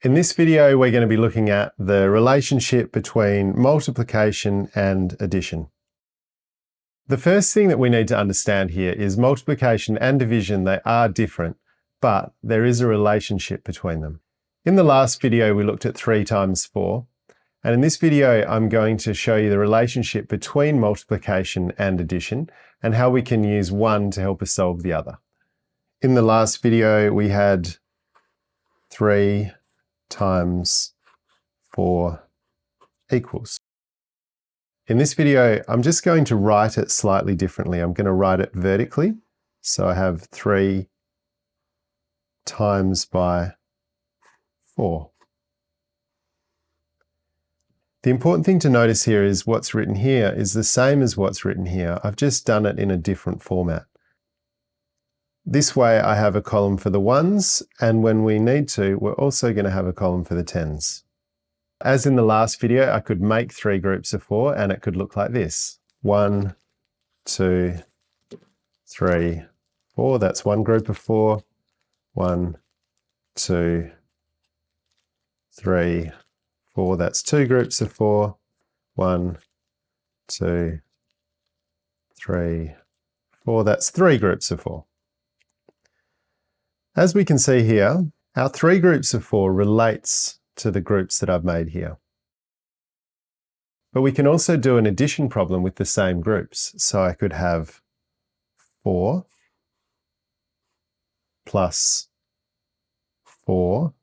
In this video, we're going to be looking at the relationship between multiplication and addition. The first thing that we need to understand here is multiplication and division, they are different, but there is a relationship between them. In the last video, we looked at 3 times 4, and in this video, I'm going to show you the relationship between multiplication and addition and how we can use one to help us solve the other. In the last video, we had 3 times 4 equals. In this video, I'm just going to write it slightly differently. I'm going to write it vertically. So I have 3 times by 4. The important thing to notice here is what's written here is the same as what's written here. I've just done it in a different format. This way I have a column for the ones, and when we need to, we're also going to have a column for the tens. As in the last video, I could make 3 groups of 4 and it could look like this. 1, 2, 3, 4. That's one group of 4. 1, 2, 3, 4. That's 2 groups of 4. 1, 2, 3, 4. That's 3 groups of 4. As we can see here, our 3 groups of 4 relates to the groups that I've made here. But we can also do an addition problem with the same groups. So I could have 4 plus 4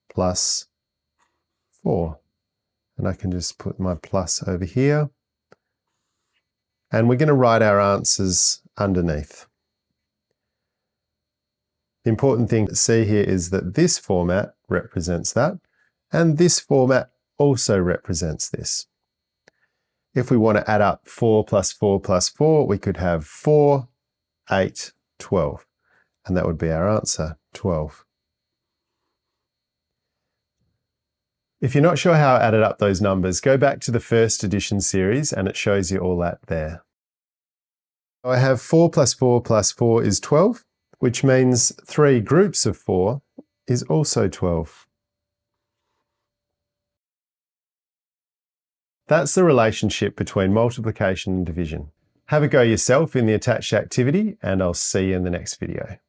plus 4. And I can just put my plus over here. And we're going to write our answers underneath. The important thing to see here is that this format represents that, and this format also represents this. If we want to add up 4 plus 4 plus 4, we could have 4, 8, 12, and that would be our answer, 12. If you're not sure how I added up those numbers, go back to the first addition series and it shows you all that there. I have 4 plus 4 plus 4 is 12. Which means 3 groups of 4 is also 12. That's the relationship between multiplication and division. Have a go yourself in the attached activity, and I'll see you in the next video.